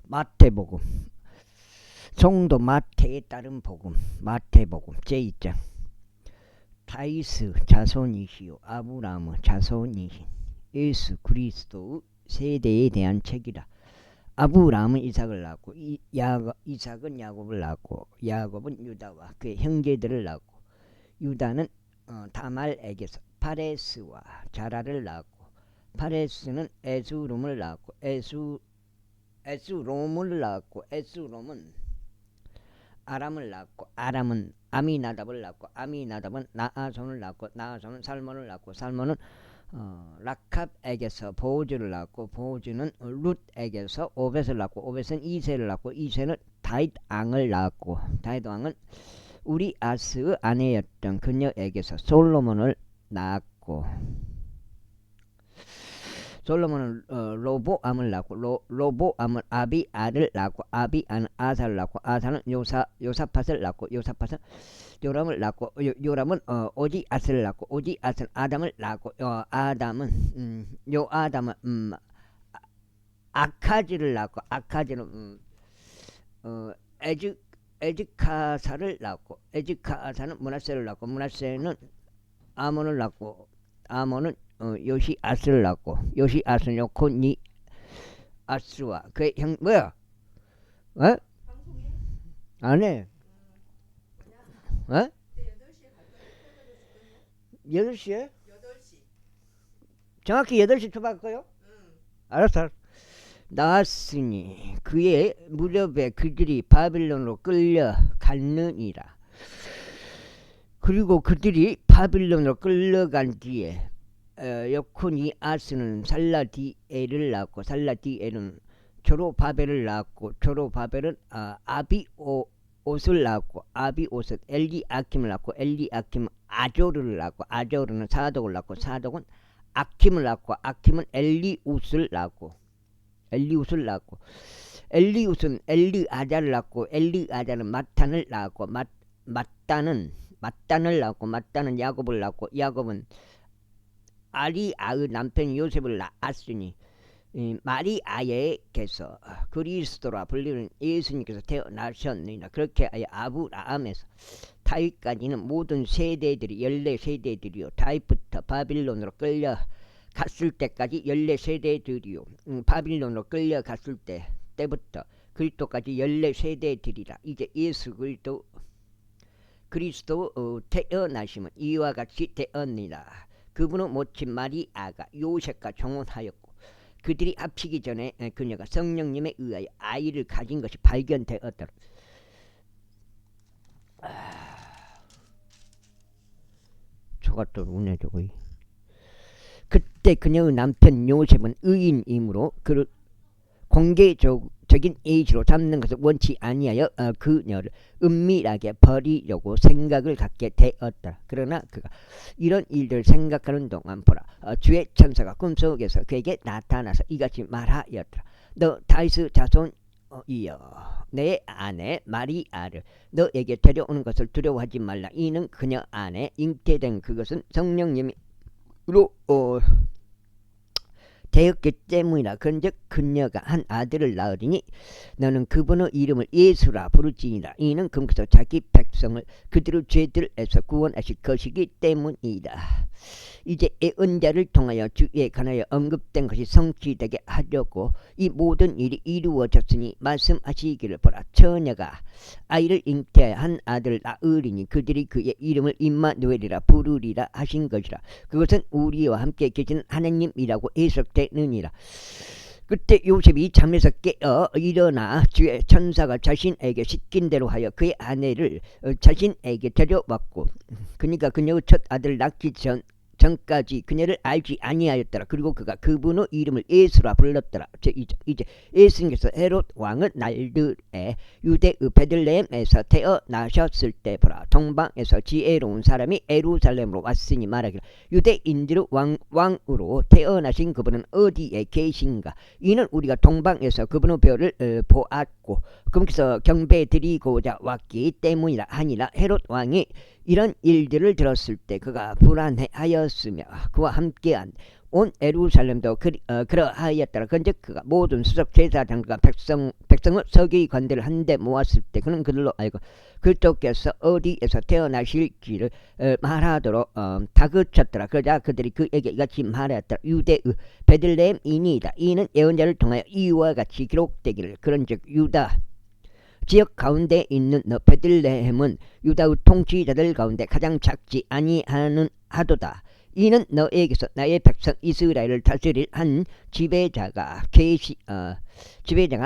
마태복음, 성도 마태에 따른 복음, 마태복음 제2장. 다이스 자손이시요 아브라함의 자손이신 예수 그리스도의 세대에 대한 책이라. 아브라함은 이삭을 낳고 이삭은 야곱을 낳고 야곱은 유다와 그의 형제들을 낳고 유다는 다말에게서 파레스와 자라를 낳고 파레스는 에스롬을 낳고 에스롬을 낳고 에스롬은 아람을 낳고 아람은 아미나답을 낳고 아미나답은 나아손을 낳고 나아손은 살몬을 낳고 살몬은 락캅에게서 보즈를 낳고 보즈는 룻에게서 오벳을 낳고 오벳은 이세를 낳고 이세는 다윗 왕을 낳고 다윗 왕은 우리아스의 아내였던 그녀에게서 솔로몬을 낳았고 솔로몬은 로보암을 낳고 로보암은 아비아를 낳고 아비아는 아사를 낳고 아사는 요사팟을 낳고 요사팟은 요람을 낳고 요람은 오지앗을 낳고 오지앗은 아담을 낳고 아담은 아카즈를 낳고 아카즈는 에즈카사를 낳고 에즈카사는 므낫세를 낳고 므낫세는 아몬을 낳고 아몬은 요시아스를 낳고 요시아스는 요코니 아스와 그의 형 뭐야? 어? 안해? 어? 8시에? 정확히 8시 초반 거요? 알았어. 나왔으니 그의 무렵에 그들이 바빌론으로 끌려갔느니라. 그리고 그들이 바빌론으로 끌려간 뒤에 여코니아스는 살라디엘을 낳고 살라디엘은 조로바벨을 낳고 조로바벨은 아비옷을 낳고 아비옷은 엘리아킴을 낳고 엘리아킴은 아조르를 낳고 아조르는 사독을 낳고 사독은 아킴을 낳고 아킴은 엘리웃을 낳고 엘리웃은 엘리아자를 낳고 엘리아자는 마탄을 낳고 마탄을 낳고 마탄은 야곱을 낳고 야곱은 아리아의 남편 요셉을 낳았으니 마리아에게서 그리스도라 불리는 예수님께서 태어나셨느니라. 그렇게 하여 아브라함에서 다윗까지는 모든 세대들이 14세대들이요 다윗부터 바빌론으로 끌려갔을 때까지 14세대들이요 바빌론으로 끌려갔을 때부터 그리스도까지 14세대들이라. 이제 예수 그리스도 태어나심은 이와 같이 되었느니라. 그분은 모친 마리아가 요셉과 정혼하였고 그들이 합치기 전에 그녀가 성령님에 의하여 아이를 가진 것이 발견되었더라. 저가 또 우네 저거. 그때 그녀의 남편 요셉은 의인이므로 그를 공개적인 예시로 삼는 것을 원치 아니하여 그녀를 은밀하게 버리려고 생각을 갖게 되었다. 그러나 그가 이런 일들을 생각하는 동안 보라, 주의 천사가 꿈속에서 그에게 나타나서 이같이 말하였더라. 너 다윗의 자손이여, 내 아내 마리아를 너에게 데려오는 것을 두려워하지 말라. 이는 그녀 안에 잉태된 그것은 성령님으로 되었기 때문이라. 그런즉 그녀가 한 아들을 낳으리니 너는 그분의 이름을 예수라 부르지니라. 이는 그분께서 자기 백성을 그들의 죄들에서 구원하실 것이기 때문이다. 이제 예언자를 통하여 주에 관하여 언급된 것이 성취되게 하려고 이 모든 일이 이루어졌으니 말씀하시기를 보라, 처녀가 아이를 잉태하여 한 아들을 낳으리니 그들이 그의 이름을 임마누엘이라 부르리라 하신 것이라. 그것은 우리와 함께 계시는 하나님이라고 해석되느니라. 그때 요셉이 잠에서 깨어 일어나 주의 천사가 자신에게 시킨 대로 하여 그의 아내를 자신에게 데려왔고, 그러니까 그녀의 첫 아들을 낳기 전까지 그녀를 알지 아니하였더라. 그리고 그가 그분의 이름을 예수라 불렀더라. 이제 예수님께서 헤롯 왕의 날들에 유대의 베들레헴에서 태어나셨을 때 보라, 동방에서 지혜로운 사람이 예루살렘으로 왔으니 말하기를 유대인들의 왕으로 태어나신 그분은 어디에 계신가. 이는 우리가 동방에서 그분의 별을 보았고 그분께서 경배드리고자 왔기 때문이라 하니라. 헤롯 왕이 이런 일들을 들었을 때 그가 불안해하였으며 그와 함께한 온 예루살렘도 그러하였더라. 그런즉 그가 모든 수석 제사장과 백성의 서기관들을 한데 모았을 때 그는 그들로 알고 그리스도께서 어디에서 태어나실지를 말하도록 다그쳤더라. 그러자 그들이 그에게 이같이 말하였더라. 유대의 베들레헴이니이다. 이는 예언자를 통하여 이와 같이 기록되기를 그런즉 유다 지역 가운데 있는 너 베들레헴은 유다의 통치자들 가운데 가장 작지 아니하는 하도다. 이는 너에게서 나의 백성 이스라엘을 다스릴 한 지배자가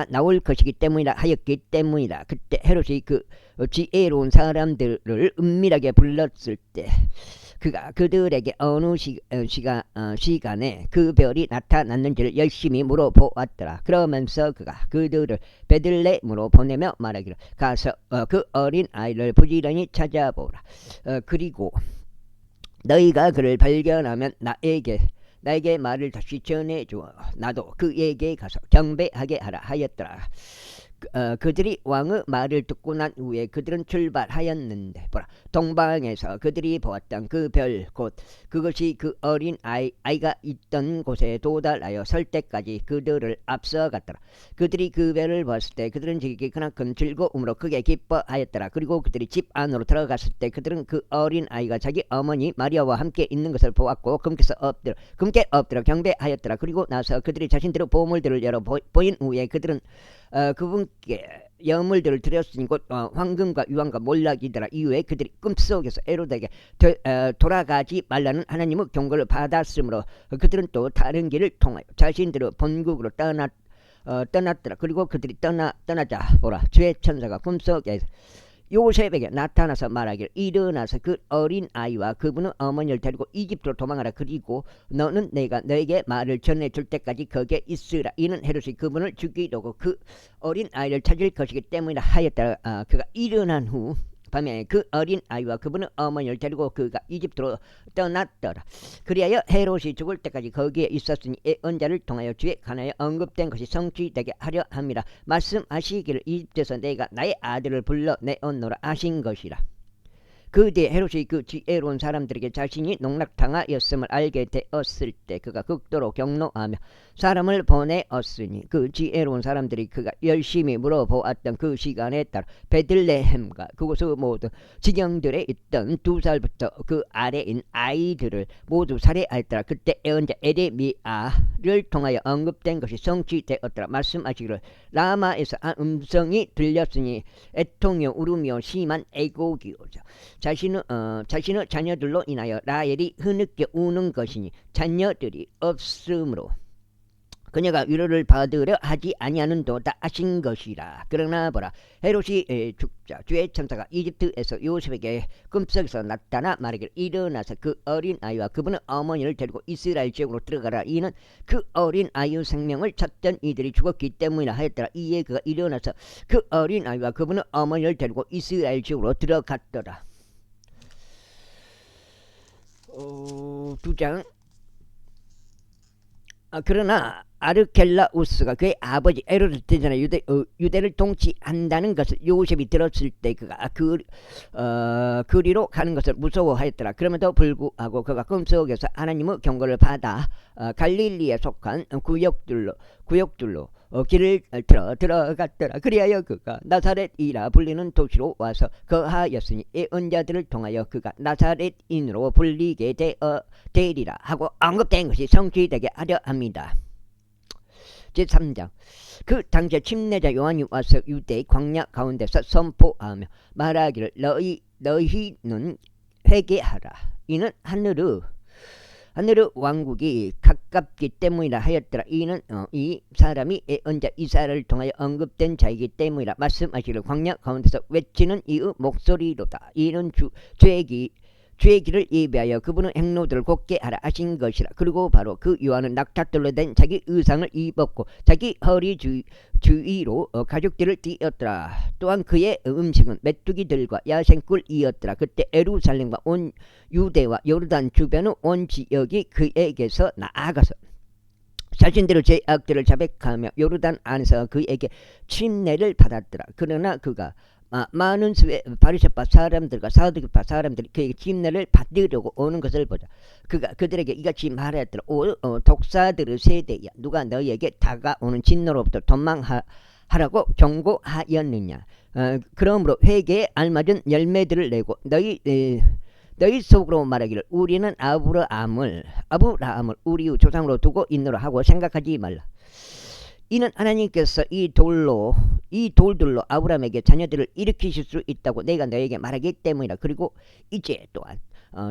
나올 것이기 때문이라 하였기 때문이라. 그때 헤롯이 그 지혜로운 사람들을 은밀하게 불렀을 때 그가 그들에게 어느 시간에 그 별이 나타났는지를 열심히 물어보았더라. 그러면서 그가 그들을 베들레헴으로 보내며 말하기를 가서 그 어린 아이를 부지런히 찾아보라. 그리고 너희가 그를 발견하면 나에게 말을 다시 전해주어 나도 그에게 가서 경배하게 하라 하였더라. 그들이 왕의 말을 듣고 난 후에 그들은 출발하였는데 보라 동방에서 그들이 보았던 그 별 곧 그것이 그 어린 아이가 있던 곳에 도달하여 설 때까지 그들을 앞서갔더라. 그들이 그 별을 보았을 때 그들은 지극히 크나큰 즐거움으로 크게 기뻐하였더라. 그리고 그들이 집 안으로 들어갔을 때 그들은 그 어린 아이가 자기 어머니 마리아와 함께 있는 것을 보았고 금께 엎드려 경배하였더라. 그리고 나서 그들이 자신들의 보물들을 열어 보인 후에 그들은 그분께 예물들을 드렸으니 곧 황금과 유황과 몰락이더라. 이후에 그들이 꿈속에서 헤롯에게 돌아가지 말라는 하나님의 경고를 받았으므로 그들은 또 다른 길을 통하여 자신들의 본국으로 떠났더라. 그리고 그들이 떠나자 보라 주의 천사가 꿈속에서 요셉에게 나타나서 말하기를 일어나서 그 어린 아이와 그분의 어머니를 데리고 이집트로 도망하라. 그리고 너는 내가 너에게 말을 전해줄 때까지 거기에 있으라. 이는 헤롯이 그분을 죽이려고 그 어린 아이를 찾을 것이기 때문이라 하였더라. 그가 일어난 후 밤에 그 어린 아이와 그분의 어머니를 데리고 그가 이집트로 떠났더라. 그리하여 헤롯이 죽을 때까지 거기에 있었으니 예언자를 통하여 주에 관하여 언급된 것이 성취되게 하려 함이라. 말씀하시기를 이집트에서 내가 나의 아들을 불러 내었노라 하신 것이라. 그 뒤에 헤롯이 그 지혜로운 사람들에게 자신이 농락당하였음을 알게 되었을 때 그가 극도로 경노하며 사람을 보내었으니 그 지혜로운 사람들이 그가 열심히 물어보았던 그 시간에 따라 베들레헴과 그곳의 모든 지경들에 있던 2살부터 그 아래인 아이들을 모두 살해하였더라. 그때 예언자 에레미야를 통하여 언급된 것이 성취되었더라. 말씀하시기를 라마에서 한 음성이 들렸으니 애통이요 울음이요 심한 애곡이오죠. 자신의 자녀들로 인하여 라헬이 흐느껴 우는 것이니 자녀들이 없으므로 그녀가 위로를 받으려 하지 아니하는도다 하신 것이라. 그러나 보라 헤롯이 죽자 주의 천사가 이집트에서 요셉에게 꿈속에서 나타나 말하기를 일어나서 그 어린 아이와 그분의 어머니를 데리고 이스라엘 지역으로 들어가라. 이는 그 어린 아이의 생명을 찾던 이들이 죽었기 때문이라 하였더라. 이에 그가 일어나서 그 어린 아이와 그분의 어머니를 데리고 이스라엘 지역으로 들어갔더라. 2장. 그러나 아르켈라우스가 그의 아버지 헤롯을 대전하 유대를 통치한다는 것을 요셉이 들었을 때 그가 그리로 가는 것을 무서워하였더라. 그럼에도 불구하고 그가 꿈속에서 하나님의 경고를 받아 갈릴리에 속한 구역들로 길을 들어갔더라. 그리하여 그가 나사렛이라 불리는 도시로 와서 거하였으니 예언자들을 통하여 그가 나사렛인으로 불리게 되리라 하고 언급된 것이 성취되게 하려 합니다. 제3장. 그 당시에 침례자 요한이 와서 유대의 광야 가운데서 선포하며 말하기를 너희는 회개하라. 이는 하늘의 왕국이 가깝기 때문이라 하였더라. 이는 이 사람이 예언자 이사야를 통하여 언급된 자이기 때문이라. 말씀하시기를 광야 가운데서 외치는 이의 목소리로다. 이는 주의 길을 예비하여 그분의 행로들을 곧게 하라 하신 것이라. 그리고 바로 그 요한은 낙타털로 된 자기 의상을 입었고 자기 허리 주위로 가죽들을 띠었더라. 또한 그의 음식은 메뚜기들과 야생꿀이었더라. 그때 예루살렘과 온 유대와 요르단 주변의 온 지역이 그에게서 나아가서 자신들의 죄악들을 자백하며 요르단 안에서 그에게 침례를 받았더라. 그러나 그가 많은 바리새파 사람들과 사두개파 사람들이 그에게 침례를 받으려고 오는 것을 보자. 그들에게 이같이 말하였더라. 독사들의 세대야, 누가 너희에게 다가오는 진노로부터 도망하라고 경고하였느냐. 그러므로 회개에 알맞은 열매들을 내고 너희 속으로 말하기를 우리는 아브라함을 우리의 조상으로 두고 있노라 하고 생각하지 말라. 이는 하나님께서 이 돌들로 아브라함에게 자녀들을 일으키실 수 있다고 내가 너에게 말하기 때문이라. 그리고 이제 또한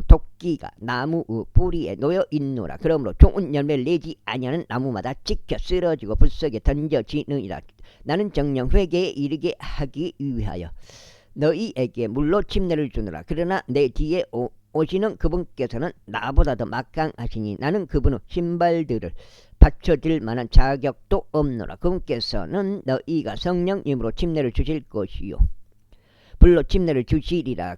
토끼가 나무 뿌리에 놓여 있노라. 그러므로 좋은 열매를 내지 아니하는 나무마다 찍혀 쓰러지고 불속에 던져지느니라. 나는 정녕 회개에 이르게 하기 위하여 너희에게 물로 침례를 주노라. 그러나 내 뒤에 오시는 그분께서는 나보다 더 막강하시니 나는 그분의 신발들을 받쳐질 만한 자격도 없노라. 그분께서는 너희가 성령님으로 침례를 주실 것이요 불로 침례를 주시리라.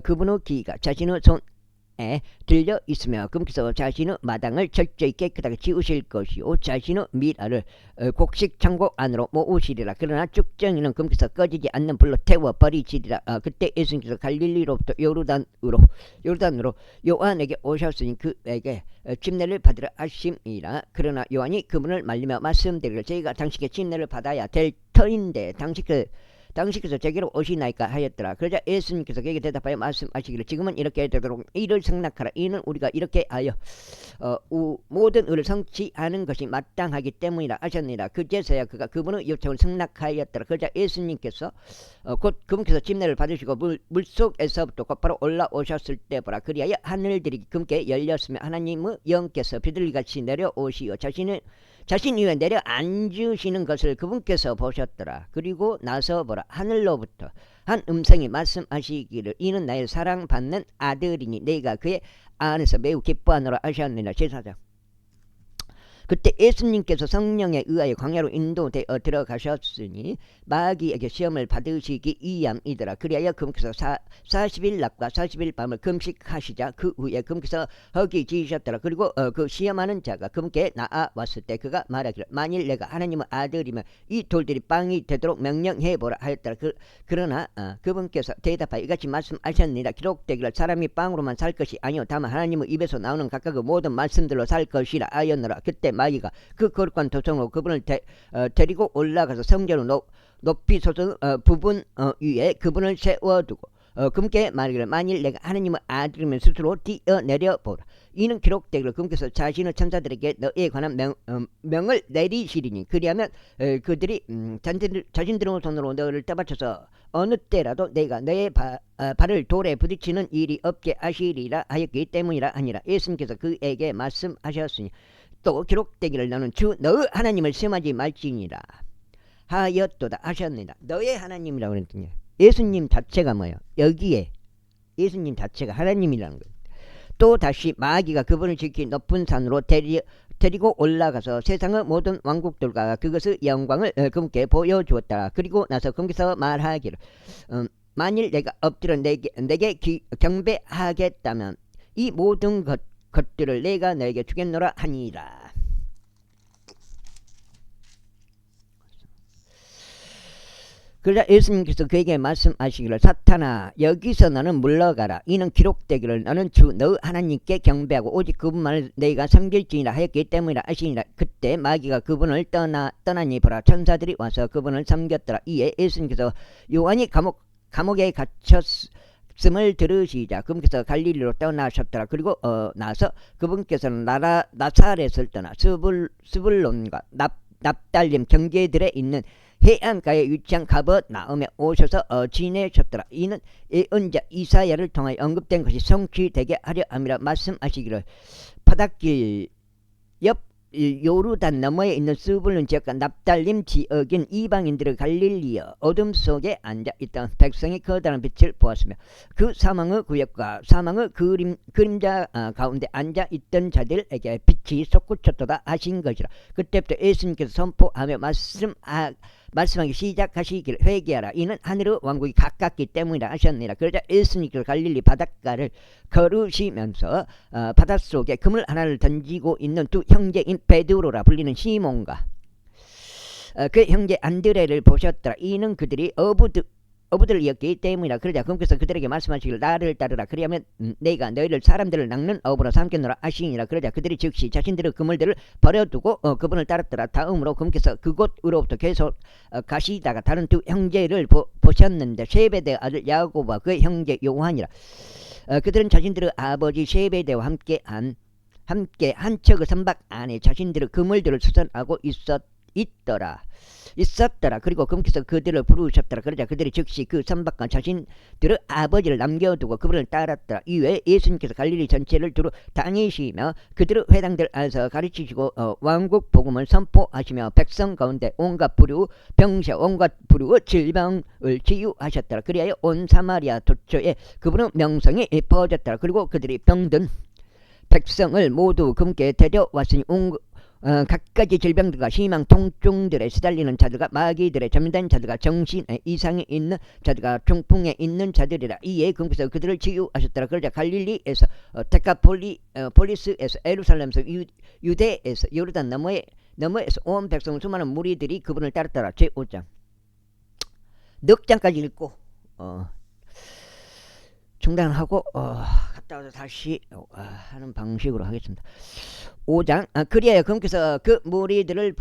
그분의 귀가 자신의 손에 들려 있으며 그분께서 자신의 마당을 철저히 깨끗하게 지으실 것이요 자신의 미라를 곡식 창고 안으로 모으시리라. 그러나 쭉정이는 그분께서 꺼지지 않는 불로 태워 버리시리라. 그때 예수님께서 갈릴리로부터 요르단으로 요한에게 오셨으니 그에게 침례를 받으러 하심이라. 그러나 요한이 그분을 말리며 말씀드리기를 저희가 당신께 침례를 받아야 될 터인데 당신께서 제게로 오시나이까 하였더라. 그러자 예수님께서 그에게 대답하여 말씀하시기를 지금은 이렇게 되도록 이를 생각하라. 이는 우리가 이렇게 하여 모든 의를 성취하는 것이 마땅하기 때문이라 하셨느니라. 그제서야 그가 그분의 요청을 승낙하였더라. 그러자 예수님께서 곧 그분께서 침례를 받으시고 물속에서부터 곧바로 올라오셨을 때 보라, 그리하여 하늘들이 그분께 열렸으며 하나님의 영께서 비둘기같이 내려오시어 자신 위에 내려 앉으시는 것을 그분께서 보셨더라. 그리고 나서 보라, 하늘로부터 한 음성이 말씀하시기를 이는 나의 사랑받는 아들이니 내가 그의 안에서 매우 기뻐하노라 하셨느니라. 제사장. 그때 예수님께서 성령에 의하여 광야로 인도되어 들어가셨으니 마귀에게 시험을 받으시기 위함이더라. 그리하여 그분께서 40일 낮과 40일 밤을 금식하시자 그 후에 그분께서 허기 지으셨더라. 그리고 그 시험하는 자가 그분께 나아왔을 때 그가 말하기를 만일 내가 하나님의 아들이면 이 돌들이 빵이 되도록 명령해보라 하였더라. 그러나 그분께서 대답하여 이같이 말씀하셨느니라. 기록되기를 사람이 빵으로만 살 것이 아니요 다만 하나님의 입에서 나오는 각각의 모든 말씀들로 살 것이라 하였노라. 그때 마귀가 그 거룩한 도성으로 그분을 데리고 올라가서 성전을 높이 솟은 부분 위에 그분을 세워두고 그분께 말하기를 만일 내가 하나님의 아들이면 스스로 뛰어내려 보라. 이는 기록되기를 그분께서 자신의 천사들에게 너에 관한 명을 내리시리니 그리하면 그들이 자신들의 손으로 너를 떠받쳐서 어느 때라도 내가 너의 발을 돌에 부딪히는 일이 없게 하시리라 하였기 때문이라 하니라. 예수님께서 그에게 말씀하셨으니 또 기록되기를 너는 주 너의 하나님을 시험하지 말지니라 하였도다 하셨느니라. 너의 하나님이라고 그랬더니 예수님 자체가 뭐예요? 여기에 예수님 자체가 하나님이라는 거예요. 또 다시 마귀가 그분을 지키 높은 산으로 데리고 올라가서 세상의 모든 왕국들과 그것의 영광을 그분께 보여주었다. 그리고 나서 그분께서 말하기를 만일 내가 엎드려 내게 경배하겠다면 이 모든 것들을 내가 너에게 주겠노라 하니라. 그러자 예수님께서 그에게 말씀하시기를 사탄아 여기서 너는 물러가라. 이는 기록되기를 너는 주 너 하나님께 경배하고 오직 그분만을 너희가 섬길지니라 하였기 때문이라 하시니라. 그때 마귀가 그분을 떠나니 보라, 천사들이 와서 그분을 섬겼더라. 이에 예수님께서 요한이 감옥에 갇혔음을 들으시자 그분께서 갈릴리로 떠나셨더라. 그리고 나서 그분께서는 나사렛을 떠나 스불론과 납달림 경계들에 있는 해안가에 위치한 가버나움에 오셔서 지내셨더라. 이는 예언자 이사야를 통하여 언급된 것이 성취되게 하려 함이라 말씀하시기를 바닷길 옆 요르단 너머에 있는 스불론 지역과 납달림 지역인 이방인들의 갈릴리여 어둠 속에 앉아있던 백성이 커다란 빛을 보았으며 그 사망의 구역과 사망의 그림자 가운데 앉아있던 자들에게 빛이 솟구쳤도다 하신 것이라. 그때부터 예수님께서 선포하며 말씀하기 시작하시기를 회개하라. 이는 하늘의 왕국이 가깝기 때문이라 하셨느니라. 그러자 예수님께서 갈릴리 바닷가를 걸으시면서 바닷속에 그물 하나를 던지고 있는 두 형제인 베드로라 불리는 시몬과 그 형제 안드레를 보셨더라. 이는 그들이 어부들을 이었기 때문이라. 그러자 그분께서 그들에게 말씀하시기를 나를 따르라. 그리하면 내가 너희를 사람들을 낚는 어부로 삼겠노라 하시니라. 그러자 그들이 즉시 자신들의 그물들을 버려두고 그분을 따랐더라. 다음으로 그분께서 그곳으로부터 계속 가시다가 다른 두 형제를 보셨는데 세베대의 아들 야고보와 그의 형제 요한이라. 그들은 자신들의 아버지 세베대와 함께 한 척의 선박 안에 자신들의 그물들을 수선하고 있었더라. 그리고 그분께서 그들을 부르셨더라. 그러자 그들이 즉시 그 선박과 자신들의 아버지를 남겨두고 그분을 따랐더라. 이외에 예수님께서 갈릴리 전체를 두루 다니시며 그들의 회당들 안에서 가르치시고 왕국 복음을 선포하시며 백성 가운데 온갖 불우 병세 온갖 불우의 질병을 치유하셨더라. 그리하여 온 사마리아 도처에 그분의 명성이 퍼졌더라. 그리고 그들이 병든 백성을 모두 그분께 데려왔으니 각가지 질병들과 심한 통증들에 시달리는 자들과 마귀들의 잠든 자들과 정신에 이상이 있는 자들과 중풍에 있는 자들이라. 이에 그분께서 그들을 치유하셨더라. 그러자 갈릴리에서 데카폴리스에서 예루살렘에서 유대에서 요르단 너머에서 온 백성 수많은 무리들이 그분을 따랐더라. 제5장 넉 장까지 읽고 중단하고 갔다 와서 다시 하는 방식으로 하겠습니다. 5장 그리하여 그분께서 그 무리들을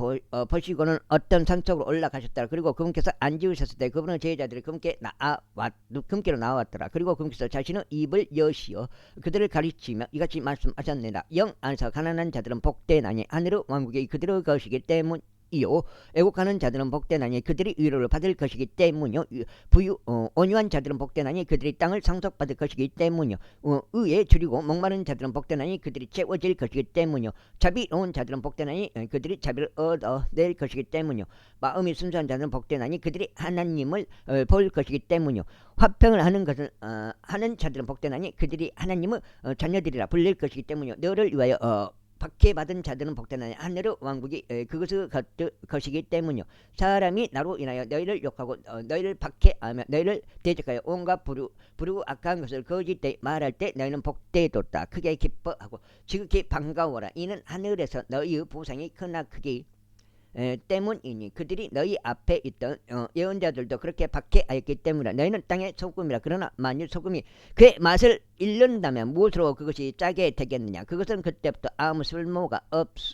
보시고는 어떤 산 쪽으로 올라가셨더라. 그리고 그분께서 앉으셨을 때 그분의 제자들이 그분께로 나왔더라. 그리고 그분께서 자신의 입을 여시어 그들을 가르치며 이같이 말씀하셨느니라. 영 안에서 가난한 자들은 복되나니 하늘의 왕국이 그들의 것이기 때문 이요 애국하는 자들은 복되나니 그들이 위로를 받을 것이기 때문이요 온유한 자들은 복되나니 그들이 땅을 상속받을 것이기 때문이요 의에 줄이고 목마른 자들은 복되나니 그들이 채워질 것이기 때문이요 자비로운 자들은 복되나니 그들이 자비를 얻어낼 것이기 때문이요 마음이 순수한 자들은 복되나니 그들이 하나님을 볼 것이기 때문이요 화평을 하는 자들은 복되나니 그들이 하나님의 자녀들이라 불릴 것이기 때문이요 너를 위하여 박해받은 자들은 복되나니 하늘의 왕국이 그것의 것이기 때문이요 사람이 나로 인하여 너희를 욕하고 너희를 박해하며 너희를 대적하여 온갖 부르고 악한 것을 거짓되이 말할 때 너희는 복되도다. 크게 기뻐하고 지극히 반가워라. 이는 하늘에서 너희의 보상이 크나 크기 때문이니 그들이 너희 앞에 있던 예언자들도 그렇게 박해하였기 때문이라. 너희는 땅의 소금이라. 그러나 만일 소금이 그의 맛을 잃는다면 무엇으로 그것이 짜게 되겠느냐. 그것은 그때부터 아무 쓸모가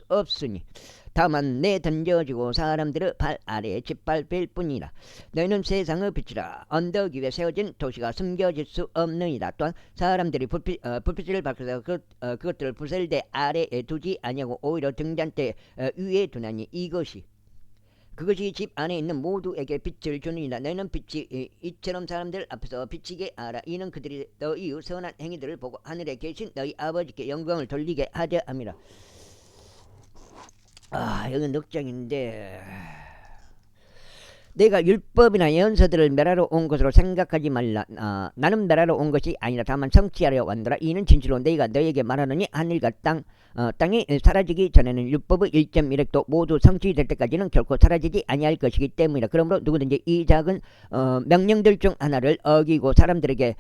없으니 다만 내던져지고 사람들의 발 아래에 짓밟힐 뿐이라. 너희는 세상의 빛이라. 언덕 위에 세워진 도시가 숨겨질 수 없느니라. 또한 사람들이 불빛을 밝혀서 그것들을 부설대 아래에 두지 아니하고 오히려 등잔대 위에 두나니 그것이 집 안에 있는 모두에게 빛을 주느니라. 너희는 빛이 이처럼 사람들 앞에서 비치게 하라. 이는 그들이 너희의 선한 행위들을 보고 하늘에 계신 너희 아버지께 영광을 돌리게 하려 함이라. 여기 넉장인데 내가 율법이나 예언서들을 멸하러 온 것으로 생각하지 말라. 나는 멸하러 온 것이 아니라 다만 성취하려 왔노라. 이는 진실로 내가 너에게 말하노니 하늘과 땅이 사라지기 전에는 율법의 1.1획도 모두 성취될 때까지는 결코 사라지지 아니할 것이기 때문이라. 그러므로 누구든지 이 작은 명령들 중 하나를 어기고 사람들에게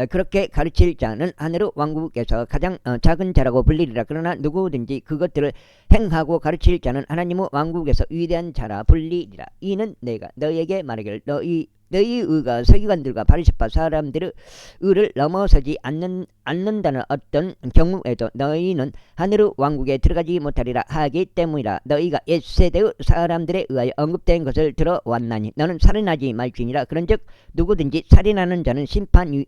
그렇게 가르칠 자는 하늘의 왕국에서 가장 작은 자라고 불리리라. 그러나 누구든지 그것들을 행하고 가르칠 자는 하나님의 왕국에서 위대한 자라 불리리라. 이는 내가 너희에게 말하기를 너희 의가 서기관들과 바리새파 사람들의 의를 넘어서지 않는다는 어떤 경우에도 너희는 하늘의 왕국에 들어가지 못하리라 하기 때문이라. 너희가 옛세대의 사람들에 의하여 언급된 것을 들어왔나니 너는 살인하지 말지니라. 그런즉 누구든지 살인하는 자는 심판의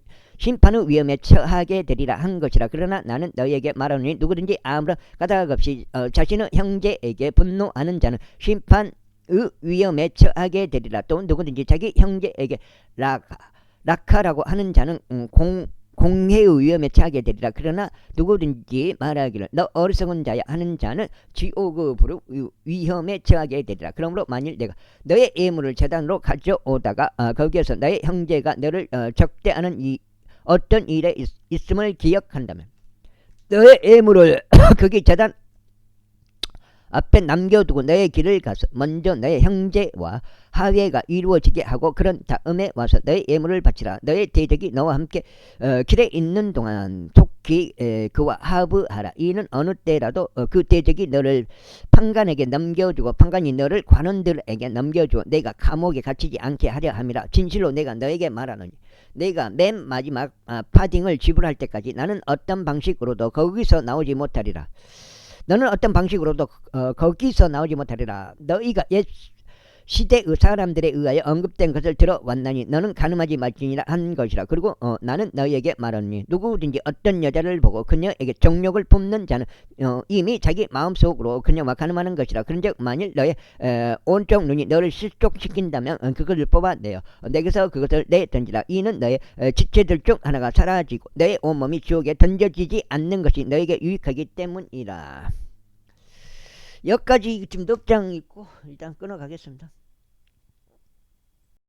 위험에 처하게 되리라 한 것이라. 그러나 나는 너희에게 말하노니 누구든지 아무런 까닭 없이 자신의 형제에게 분노하는 자는 심판의 위험에 처하게 되리라. 또 누구든지 자기 형제에게 락하라고 하는 자는 공회의 위험에 처하게 되리라. 그러나 누구든지 말하기를 너 어리석은 자야 하는 자는 지옥의 불의 위험에 처하게 되리라. 그러므로 만일 내가 너의 예물을 제단으로 가져오다가 거기에서 너의 형제가 너를 적대하는 어떤 일에 있음을 기억한다면 너의 예물을 거기 제단 앞에 남겨두고 너의 길을 가서 먼저 너의 형제와 화해가 이루어지게 하고 그런 다음에 와서 너의 예물을 바치라. 너의 대적이 너와 함께 길에 있는 동안 속히 그와 화합하라. 이는 어느 때라도 그 대적이 너를 판관에게 넘겨주고 판관이 너를 관원들에게 넘겨주고 내가 감옥에 갇히지 않게 하려 함이라. 진실로 내가 너에게 말하노니 내가 맨 마지막 파딩을 지불할 때까지 나는 어떤 방식으로도 거기서 나오지 못하리라. 너는 어떤 방식으로도 거기서 나오지 못하리라. 너희가 옛 시대의 사람들에 의하여 언급된 것을 들어왔나니 너는 가늠하지 말지니라 한 것이라. 그리고 나는 너희에게 말하노니 누구든지 어떤 여자를 보고 그녀에게 정욕을 품는 자는 이미 자기 마음속으로 그녀와 가늠하는 것이라. 그런즉 만일 너의 온쪽 눈이 너를 실족시킨다면 그것을 뽑아내어 내게서 그것을 내던지라. 이는 너의 지체들 중 하나가 사라지고 너의 온몸이 지옥에 던져지지 않는 것이 너에게 유익하기 때문이라. 여기까지 지금 넉장 있고 일단 끊어가겠습니다.